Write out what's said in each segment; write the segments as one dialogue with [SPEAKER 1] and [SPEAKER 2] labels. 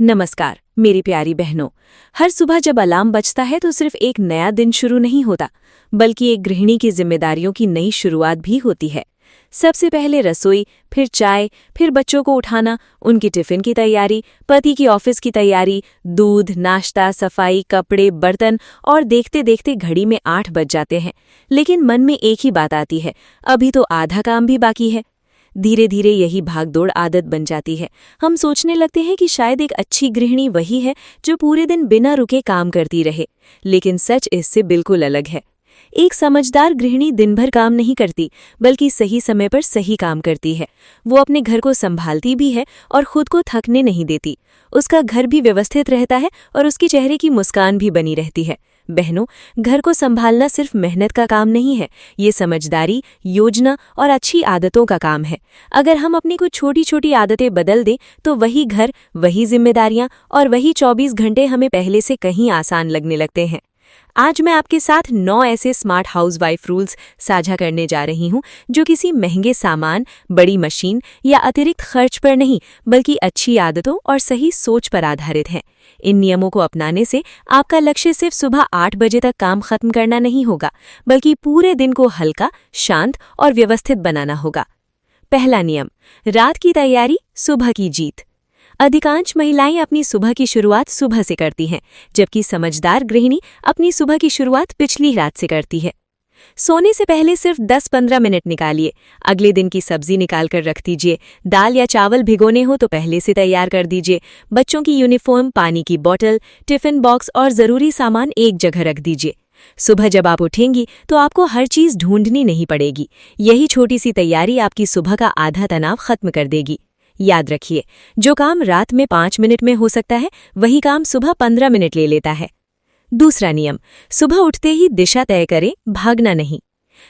[SPEAKER 1] नमस्कार मेरी प्यारी बहनों। हर सुबह जब अलार्म बजता है तो सिर्फ एक नया दिन शुरू नहीं होता, बल्कि एक गृहिणी की जिम्मेदारियों की नई शुरुआत भी होती है। सबसे पहले रसोई, फिर चाय, फिर बच्चों को उठाना, उनकी टिफिन की तैयारी, पति की ऑफिस की तैयारी, दूध, नाश्ता, सफाई, कपड़े, बर्तन और देखते देखते घड़ी में 8 बज जाते हैं। लेकिन मन में एक ही बात आती है, अभी तो आधा काम भी बाकी है। धीरे धीरे यही भागदौड़ आदत बन जाती है। हम सोचने लगते हैं कि शायद एक अच्छी गृहिणी वही है जो पूरे दिन बिना रुके काम करती रहे, लेकिन सच इससे बिल्कुल अलग है। एक समझदार गृहिणी दिन भर काम नहीं करती, बल्कि सही समय पर सही काम करती है। वो अपने घर को संभालती भी है और खुद को थकने नहीं देती। उसका घर भी व्यवस्थित रहता है और उसके चेहरे की मुस्कान भी बनी रहती है। बहनों, घर को संभालना सिर्फ मेहनत का काम नहीं है, ये समझदारी, योजना और अच्छी आदतों का काम है। अगर हम अपनी कुछ छोटी छोटी आदतें बदल दें तो वही घर, वही जिम्मेदारियां और वही 24 घंटे हमें पहले से कहीं आसान लगने लगते हैं। आज मैं आपके साथ 9 ऐसे स्मार्ट हाउसवाइफ रूल्स साझा करने जा रही हूं जो किसी महंगे सामान, बड़ी मशीन या अतिरिक्त खर्च पर नहीं, बल्कि अच्छी आदतों और सही सोच पर आधारित हैं। इन नियमों को अपनाने से आपका लक्ष्य सिर्फ सुबह 8 बजे तक काम खत्म करना नहीं होगा, बल्कि पूरे दिन को हल्का, शांत और व्यवस्थित बनाना होगा। पहला नियम, रात की तैयारी, सुबह की जीत। अधिकांश महिलाएं अपनी सुबह की शुरुआत सुबह से करती हैं, जबकि समझदार गृहिणी अपनी सुबह की शुरुआत पिछली रात से करती है। सोने से पहले सिर्फ 10-15 मिनट निकालिए। अगले दिन की सब्जी निकाल कर रख दीजिए। दाल या चावल भिगोने हो तो पहले से तैयार कर दीजिए। बच्चों की यूनिफॉर्म, पानी की बोतल, टिफिन बॉक्स और ज़रूरी सामान एक जगह रख दीजिए। सुबह जब आप उठेंगी तो आपको हर चीज़ ढूंढनी नहीं पड़ेगी। यही छोटी सी तैयारी आपकी सुबह का आधा तनाव खत्म कर देगी। याद रखिए, जो काम रात में 5 मिनट में हो सकता है, वही काम सुबह 15 मिनट ले लेता है। दूसरा नियम, सुबह उठते ही दिशा तय करें, भागना नहीं।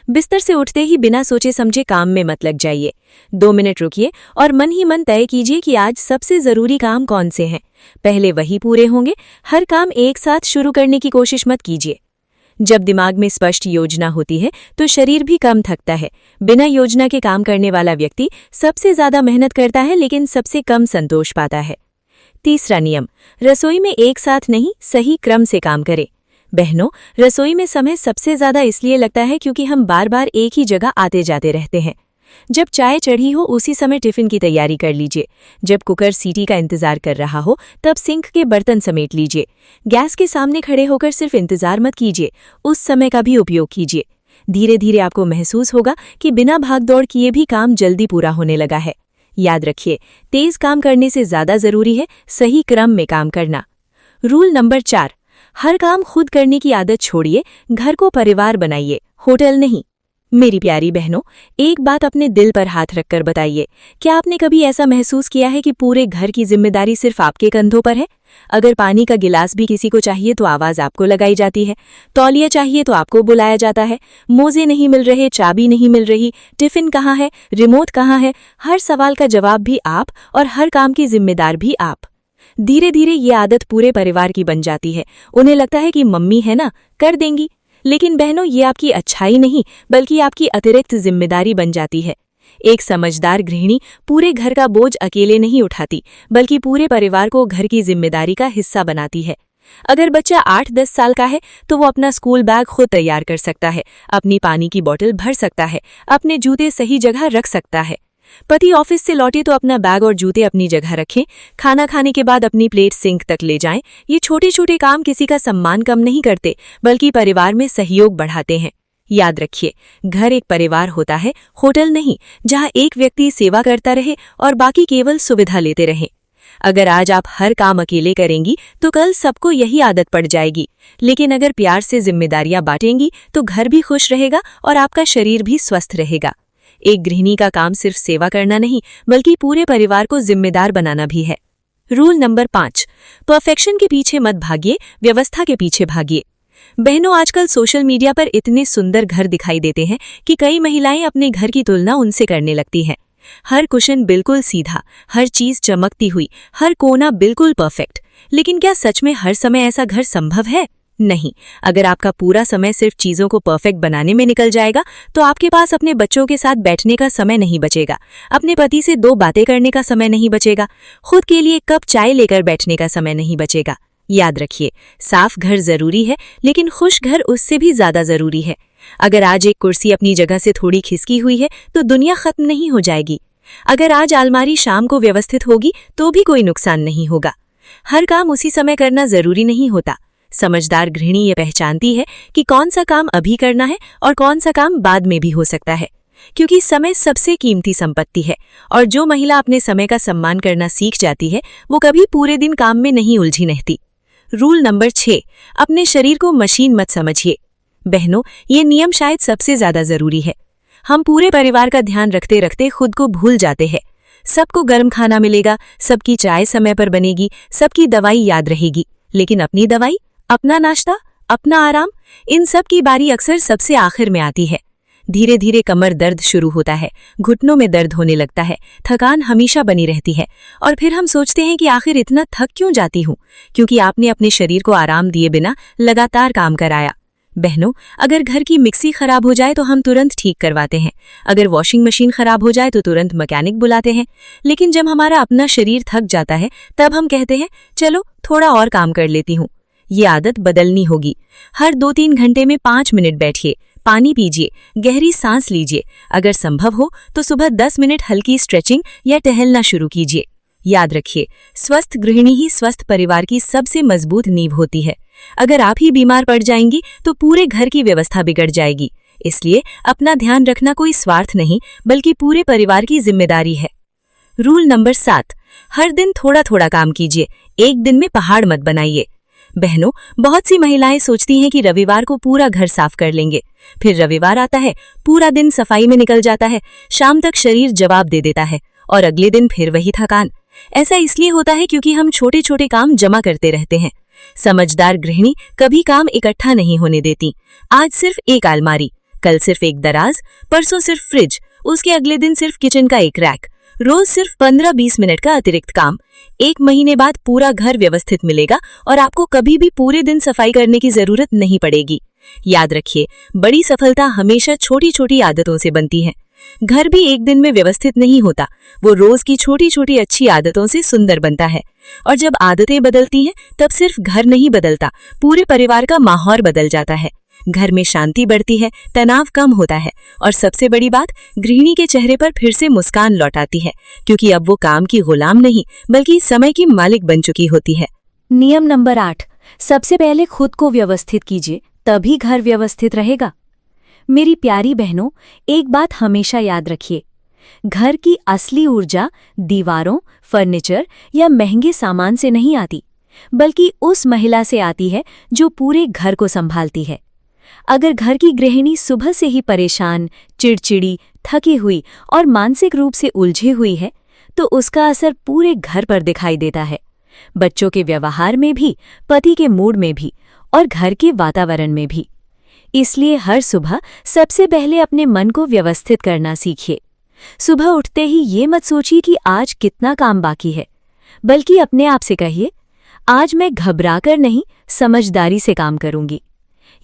[SPEAKER 1] बिस्तर से उठते ही बिना सोचे समझे काम में मत लग जाइए। 2 मिनट रुकिए और मन ही मन तय कीजिए कि आज सबसे ज़रूरी काम कौन से हैं। पहले वही पूरे होंगे। हर काम एक साथ शुरू करने की कोशिश मत कीजिए। जब दिमाग में स्पष्ट योजना होती है तो शरीर भी कम थकता है। बिना योजना के काम करने वाला व्यक्ति सबसे ज्यादा मेहनत करता है, लेकिन सबसे कम संतोष पाता है। तीसरा नियम, रसोई में एक साथ नहीं, सही क्रम से काम करें। बहनों, रसोई में समय सबसे ज्यादा इसलिए लगता है क्योंकि हम बार बार एक ही जगह आते जाते रहते हैं। जब चाय चढ़ी हो उसी समय टिफिन की तैयारी कर लीजिए। जब कुकर सीटी का इंतजार कर रहा हो तब सिंक के बर्तन समेट लीजिए। गैस के सामने खड़े होकर सिर्फ इंतजार मत कीजिए, उस समय का भी उपयोग कीजिए। धीरे धीरे आपको महसूस होगा कि बिना भागदौड़ किए भी काम जल्दी पूरा होने लगा है। याद रखिए, तेज काम करने से ज्यादा जरूरी है सही क्रम में काम करना। रूल नंबर 4, हर काम खुद करने की आदत छोड़िए, घर को परिवार बनाइए, होटल नहीं। मेरी प्यारी बहनों, एक बात अपने दिल पर हाथ रखकर बताइए, क्या आपने कभी ऐसा महसूस किया है कि पूरे घर की जिम्मेदारी सिर्फ आपके कंधों पर है? अगर पानी का गिलास भी किसी को चाहिए तो आवाज आपको लगाई जाती है, तौलिया चाहिए तो आपको बुलाया जाता है, मोजे नहीं मिल रहे, चाबी नहीं मिल रही, टिफिन कहाँ है, रिमोट कहाँ है, हर सवाल का जवाब भी आप और हर काम की जिम्मेदार भी आप। धीरे धीरे ये आदत पूरे परिवार की बन जाती है। उन्हें लगता है कि मम्मी है ना, कर देंगी। लेकिन बहनों, ये आपकी अच्छाई नहीं, बल्कि आपकी अतिरिक्त जिम्मेदारी बन जाती है। एक समझदार गृहिणी पूरे घर का बोझ अकेले नहीं उठाती, बल्कि पूरे परिवार को घर की जिम्मेदारी का हिस्सा बनाती है। अगर बच्चा 8-10 साल का है तो वो अपना स्कूल बैग खुद तैयार कर सकता है, अपनी पानी की बोतल भर सकता है, अपने जूते सही जगह रख सकता है। पति ऑफिस से लौटे तो अपना बैग और जूते अपनी जगह रखें। खाना खाने के बाद अपनी प्लेट सिंक तक ले जाएं। ये छोटे छोटे काम किसी का सम्मान कम नहीं करते, बल्कि परिवार में सहयोग बढ़ाते हैं। याद रखिए, घर एक परिवार होता है, होटल नहीं, जहां एक व्यक्ति सेवा करता रहे और बाकी केवल सुविधा लेते रहें। अगर आज आप हर काम अकेले करेंगी तो कल सबको यही आदत पड़ जाएगी। लेकिन अगर प्यार से जिम्मेदारियां बांटेंगी तो घर भी खुश रहेगा और आपका शरीर भी स्वस्थ रहेगा। एक गृहिणी का काम सिर्फ सेवा करना नहीं, बल्कि पूरे परिवार को जिम्मेदार बनाना भी है। रूल नंबर 5, परफेक्शन के पीछे मत भागिए, व्यवस्था के पीछे भागिए। बहनों, आजकल सोशल मीडिया पर इतने सुंदर घर दिखाई देते हैं कि कई महिलाएं अपने घर की तुलना उनसे करने लगती हैं। हर कुशन बिल्कुल सीधा, हर चीज चमकती हुई, हर कोना बिल्कुल परफेक्ट। लेकिन क्या सच में हर समय ऐसा घर संभव है? नहीं, अगर आपका पूरा समय सिर्फ चीजों को परफेक्ट बनाने में निकल जाएगा तो आपके पास अपने बच्चों के साथ बैठने का समय नहीं बचेगा, अपने पति से 2 बातें करने का समय नहीं बचेगा, खुद के लिए कप चाय लेकर बैठने का समय नहीं बचेगा। याद रखिए, साफ घर जरूरी है, लेकिन खुश घर उससे भी ज्यादा जरूरी है। अगर आज एक कुर्सी अपनी जगह से थोड़ी खिसकी हुई है तो दुनिया खत्म नहीं हो जाएगी। अगर आज अलमारी शाम को व्यवस्थित होगी तो भी कोई नुकसान नहीं होगा। हर काम उसी समय करना जरूरी नहीं होता। समझदार गृहिणी ये पहचानती है कि कौन सा काम अभी करना है और कौन सा काम बाद में भी हो सकता है, क्योंकि समय सबसे कीमती संपत्ति है और जो महिला अपने समय का सम्मान करना सीख जाती है वो कभी पूरे दिन काम में नहीं उलझी रहती। रूल नंबर 6, अपने शरीर को मशीन मत समझिए। बहनों, ये नियम शायद सबसे ज्यादा जरूरी है। हम पूरे परिवार का ध्यान रखते रखते खुद को भूल जाते हैं। सबको गर्म खाना मिलेगा, सबकी चाय समय पर बनेगी, सबकी दवाई याद रहेगी, लेकिन अपनी दवाई, अपना नाश्ता, अपना आराम, इन सब की बारी अक्सर सबसे आखिर में आती है। धीरे धीरे कमर दर्द शुरू होता है, घुटनों में दर्द होने लगता है, थकान हमेशा बनी रहती है और फिर हम सोचते हैं कि आखिर इतना थक क्यों जाती हूँ, क्योंकि आपने अपने शरीर को आराम दिए बिना लगातार काम कराया। बहनों, अगर घर की मिक्सी खराब हो जाए तो हम तुरंत ठीक करवाते हैं, अगर वॉशिंग मशीन खराब हो जाए तो तुरंत मैकेनिक बुलाते हैं, लेकिन जब हमारा अपना शरीर थक जाता है तब हम कहते हैं चलो थोड़ा और काम कर लेती हूँ। ये आदत बदलनी होगी। हर 2-3 घंटे में 5 मिनट बैठिए, पानी पीजिए, गहरी सांस लीजिए, अगर संभव हो तो सुबह 10 मिनट हल्की स्ट्रेचिंग या टहलना शुरू कीजिए। याद रखिए, स्वस्थ गृहिणी ही स्वस्थ परिवार की सबसे मजबूत नींव होती है। अगर आप ही बीमार पड़ जाएंगी तो पूरे घर की व्यवस्था बिगड़ जाएगी। इसलिए अपना ध्यान रखना कोई स्वार्थ नहीं, बल्कि पूरे परिवार की जिम्मेदारी है। रूल नंबर 7, हर दिन थोड़ा थोड़ा काम कीजिए, एक दिन में पहाड़ मत बनाइए। बहनों, बहुत सी महिलाएं सोचती हैं कि रविवार को पूरा घर साफ कर लेंगे, फिर रविवार आता है, पूरा दिन सफाई में निकल जाता है, शाम तक शरीर जवाब दे देता है और अगले दिन फिर वही थकान। ऐसा इसलिए होता है क्योंकि हम छोटे छोटे काम जमा करते रहते हैं। समझदार गृहिणी कभी काम इकट्ठा नहीं होने देती। आज सिर्फ एक अलमारी, कल सिर्फ एक दराज, परसों सिर्फ फ्रिज, उसके अगले दिन सिर्फ किचन का एक रैक, रोज सिर्फ 15-20 मिनट का अतिरिक्त काम। 1 महीने बाद पूरा घर व्यवस्थित मिलेगा और आपको कभी भी पूरे दिन सफाई करने की जरूरत नहीं पड़ेगी। याद रखिए, बड़ी सफलता हमेशा छोटी छोटी आदतों से बनती है। घर भी एक दिन में व्यवस्थित नहीं होता, वो रोज की छोटी छोटी अच्छी आदतों से सुंदर बनता है। और जब आदतें बदलती हैं तब सिर्फ घर नहीं बदलता, पूरे परिवार का माहौल बदल जाता है। घर में शांति बढ़ती है, तनाव कम होता है और सबसे बड़ी बात, गृहिणी के चेहरे पर फिर से मुस्कान लौट आती है, क्योंकि अब वो काम की गुलाम नहीं बल्कि समय की मालिक बन चुकी होती है।
[SPEAKER 2] नियम नंबर 8, सबसे पहले खुद को व्यवस्थित कीजिए, तभी घर व्यवस्थित रहेगा। मेरी प्यारी बहनों, एक बात हमेशा याद रखिए, घर की असली ऊर्जा दीवारों, फर्नीचर या महंगे सामान से नहीं आती, बल्कि उस महिला से आती है जो पूरे घर को संभालती है। अगर घर की गृहिणी सुबह से ही परेशान, चिड़चिड़ी, थकी हुई और मानसिक रूप से उलझी हुई है, तो उसका असर पूरे घर पर दिखाई देता है, बच्चों के व्यवहार में भी, पति के मूड में भी और घर के वातावरण में भी। इसलिए हर सुबह सबसे पहले अपने मन को व्यवस्थित करना सीखिए। सुबह उठते ही ये मत सोचिए कि आज कितना काम बाकी है, बल्कि अपने आप से कहिए, आज मैं घबराकर नहीं, समझदारी से काम करूंगी।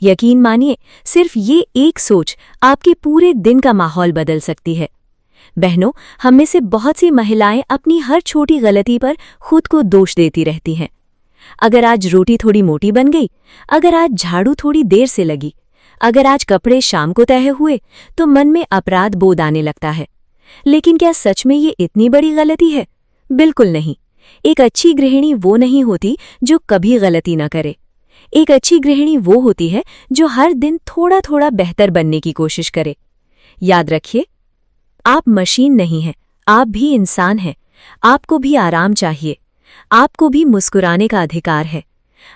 [SPEAKER 2] यकीन मानिए, सिर्फ ये एक सोच आपके पूरे दिन का माहौल बदल सकती है। बहनों, हम में से बहुत सी महिलाएं अपनी हर छोटी गलती पर खुद को दोष देती रहती हैं। अगर आज रोटी थोड़ी मोटी बन गई, अगर आज झाड़ू थोड़ी देर से लगी, अगर आज कपड़े शाम को तय हुए, तो मन में अपराध बोध आने लगता है। लेकिन क्या सच में ये इतनी बड़ी गलती है? बिल्कुल नहीं। एक अच्छी गृहिणी वो नहीं होती जो कभी गलती न करे। एक अच्छी गृहिणी वो होती है जो हर दिन थोड़ा थोड़ा बेहतर बनने की कोशिश करे। याद रखिए, आप मशीन नहीं हैं, आप भी इंसान हैं। आपको भी आराम चाहिए, आपको भी मुस्कुराने का अधिकार है,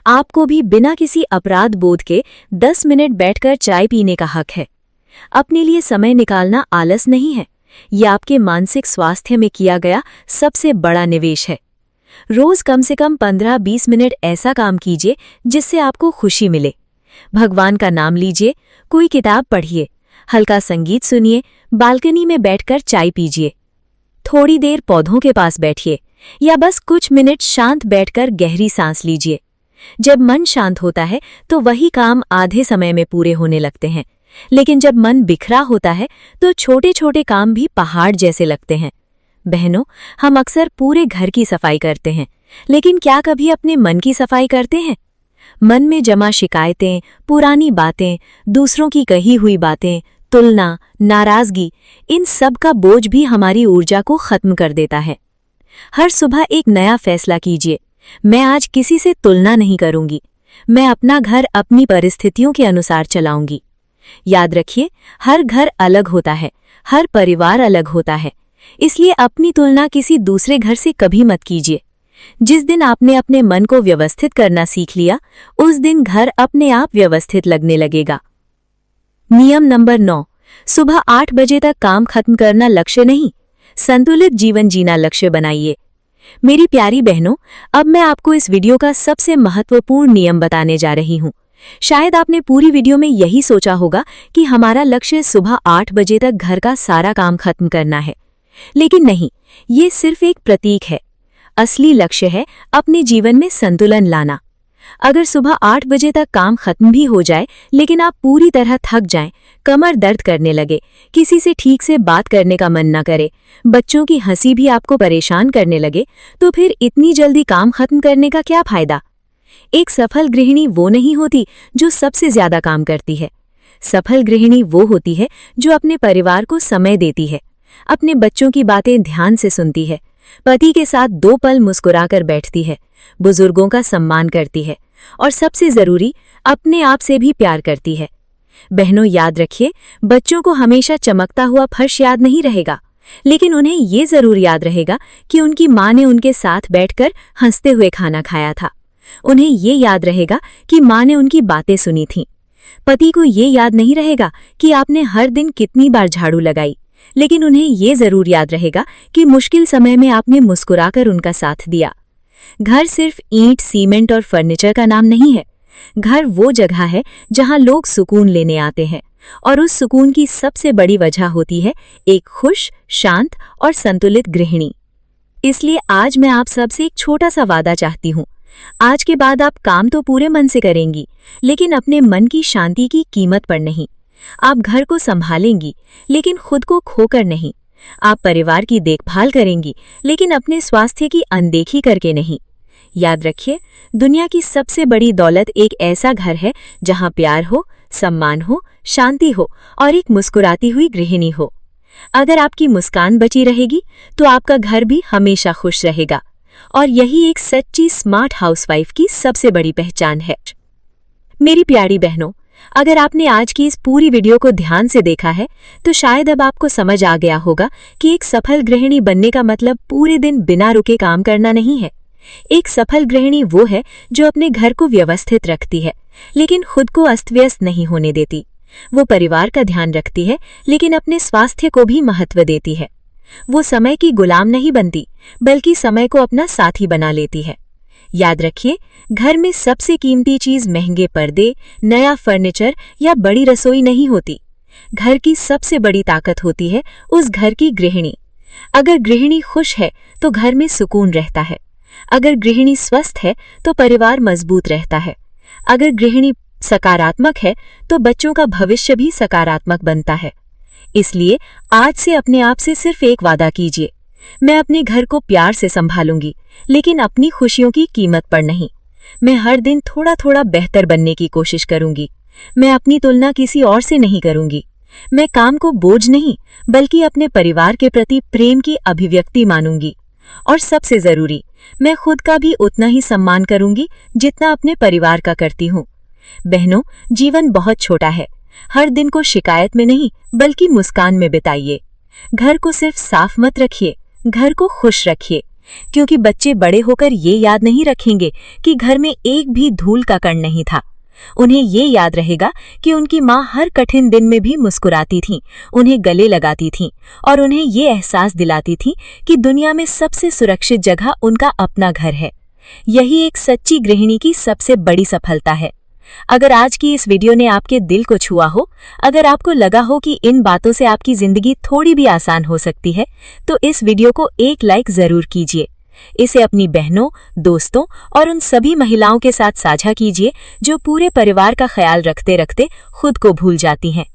[SPEAKER 2] आपको भी बिना किसी अपराध बोध के 10 मिनट बैठकर चाय पीने का हक है। अपने लिए समय निकालना आलस नहीं है, ये आपके मानसिक स्वास्थ्य में किया गया सबसे बड़ा निवेश है। रोज कम से कम 15-20 मिनट ऐसा काम कीजिए जिससे आपको खुशी मिले। भगवान का नाम लीजिए, कोई किताब पढ़िए, हल्का संगीत सुनिए, बालकनी में बैठकर चाय पीजिए, थोड़ी देर पौधों के पास बैठिए या बस कुछ मिनट शांत बैठकर गहरी सांस लीजिए। जब मन शांत होता है तो वही काम आधे समय में पूरे होने लगते हैं, लेकिन जब मन बिखरा होता है तो छोटे छोटे काम भी पहाड़ जैसे लगते हैं। बहनों, हम अक्सर पूरे घर की सफाई करते हैं, लेकिन क्या कभी अपने मन की सफाई करते हैं? मन में जमा शिकायतें, पुरानी बातें, दूसरों की कही हुई बातें, तुलना, नाराजगी, इन सब का बोझ भी हमारी ऊर्जा को खत्म कर देता है। हर सुबह एक नया फैसला कीजिए, मैं आज किसी से तुलना नहीं करूंगी, मैं अपना घर अपनी परिस्थितियों के अनुसार चलाऊंगी। याद रखिए, हर घर अलग होता है, हर परिवार अलग होता है, इसलिए अपनी तुलना किसी दूसरे घर से कभी मत कीजिए। जिस दिन आपने अपने मन को व्यवस्थित करना सीख लिया, उस दिन घर अपने आप व्यवस्थित लगने लगेगा। नियम नंबर 9, सुबह 8 बजे तक काम खत्म करना लक्ष्य नहीं, संतुलित जीवन जीना लक्ष्य बनाइए। मेरी प्यारी बहनों, अब मैं आपको इस वीडियो का सबसे महत्वपूर्ण नियम बताने जा रही हूँ। शायद आपने पूरी वीडियो में यही सोचा होगा कि हमारा लक्ष्य सुबह 8 बजे तक घर का सारा काम खत्म करना है, लेकिन नहीं, ये सिर्फ एक प्रतीक है। असली लक्ष्य है अपने जीवन में संतुलन लाना। अगर सुबह 8 बजे तक काम खत्म भी हो जाए, लेकिन आप पूरी तरह थक जाएं, कमर दर्द करने लगे, किसी से ठीक से बात करने का मन न करे, बच्चों की हंसी भी आपको परेशान करने लगे, तो फिर इतनी जल्दी काम खत्म करने का क्या फायदा? एक सफल गृहिणी वो नहीं होती जो सबसे ज्यादा काम करती है। सफल गृहिणी वो होती है जो अपने परिवार को समय देती है, अपने बच्चों की बातें ध्यान से सुनती है, पति के साथ 2 पल मुस्कुराकर बैठती है, बुजुर्गों का सम्मान करती है और सबसे जरूरी, अपने आप से भी प्यार करती है। बहनों, याद रखिए, बच्चों को हमेशा चमकता हुआ फर्श याद नहीं रहेगा, लेकिन उन्हें ये जरूर याद रहेगा कि उनकी माँ ने उनके साथ बैठकर हंसते हुए खाना खाया था। उन्हें ये याद रहेगा कि माँ ने उनकी बातें सुनी थीं। पति को ये याद नहीं रहेगा कि आपने हर दिन कितनी बार झाड़ू लगाई, लेकिन उन्हें ये जरूर याद रहेगा कि मुश्किल समय में आपने मुस्कुराकर उनका साथ दिया। घर सिर्फ ईंट, सीमेंट और फर्नीचर का नाम नहीं है। घर वो जगह है जहां लोग सुकून लेने आते हैं, और उस सुकून की सबसे बड़ी वजह होती है एक खुश, शांत और संतुलित गृहिणी। इसलिए आज मैं आप सबसे एक छोटा सा वादा चाहती हूँ। आज के बाद आप काम तो पूरे मन से करेंगी, लेकिन अपने मन की शांति की कीमत पर नहीं। आप घर को संभालेंगी, लेकिन खुद को खोकर नहीं। आप परिवार की देखभाल करेंगी, लेकिन अपने स्वास्थ्य की अनदेखी करके नहीं। याद रखिए, दुनिया की सबसे बड़ी दौलत एक ऐसा घर है जहां प्यार हो, सम्मान हो, शांति हो और एक मुस्कुराती हुई गृहिणी हो। अगर आपकी मुस्कान बची रहेगी तो आपका घर भी हमेशा खुश रहेगा, और यही एक सच्ची स्मार्ट हाउसवाइफ की सबसे बड़ी पहचान है। मेरी प्यारी बहनों, अगर आपने आज की इस पूरी वीडियो को ध्यान से देखा है तो शायद अब आपको समझ आ गया होगा कि एक सफल गृहिणी बनने का मतलब पूरे दिन बिना रुके काम करना नहीं है। एक सफल गृहिणी वो है जो अपने घर को व्यवस्थित रखती है, लेकिन खुद को अस्त व्यस्त नहीं होने देती। वो परिवार का ध्यान रखती है, लेकिन अपने स्वास्थ्य को भी महत्व देती है। वो समय की गुलाम नहीं बनती, बल्कि समय को अपना साथी बना लेती है। याद रखिए, घर में सबसे कीमती चीज महंगे पर्दे, नया फर्नीचर या बड़ी रसोई नहीं होती। घर की सबसे बड़ी ताकत होती है उस घर की गृहिणी। अगर गृहिणी खुश है तो घर में सुकून रहता है। अगर गृहिणी स्वस्थ है तो परिवार मजबूत रहता है। अगर गृहिणी सकारात्मक है तो बच्चों का भविष्य भी सकारात्मक बनता है। इसलिए आज से अपने आप से सिर्फ एक वादा कीजिए, मैं अपने घर को प्यार से संभालूंगी, लेकिन अपनी खुशियों की कीमत पर नहीं। मैं हर दिन थोड़ा थोड़ा बेहतर बनने की कोशिश करूंगी। मैं अपनी तुलना किसी और से नहीं करूंगी। मैं काम को बोझ नहीं, बल्कि अपने परिवार के प्रति प्रेम की अभिव्यक्ति मानूंगी। और सबसे जरूरी, मैं खुद का भी उतना ही सम्मान करूंगी जितना अपने परिवार का करती हूँ। बहनों, जीवन बहुत छोटा है। हर दिन को शिकायत में नहीं, बल्कि मुस्कान में बिताइए। घर को सिर्फ साफ मत रखिए, घर को खुश रखिए, क्योंकि बच्चे बड़े होकर ये याद नहीं रखेंगे कि घर में एक भी धूल का कण नहीं था। उन्हें ये याद रहेगा कि उनकी माँ हर कठिन दिन में भी मुस्कुराती थीं, उन्हें गले लगाती थीं और उन्हें ये एहसास दिलाती थीं कि दुनिया में सबसे सुरक्षित जगह उनका अपना घर है। यही एक सच्ची गृहिणी की सबसे बड़ी सफलता है। अगर आज की इस वीडियो ने आपके दिल को छुआ हो, अगर आपको लगा हो कि इन बातों से आपकी जिंदगी थोड़ी भी आसान हो सकती है, तो इस वीडियो को एक लाइक जरूर कीजिए। इसे अपनी बहनों, दोस्तों और उन सभी महिलाओं के साथ साझा कीजिए जो पूरे परिवार का ख्याल रखते रखते खुद को भूल जाती हैं।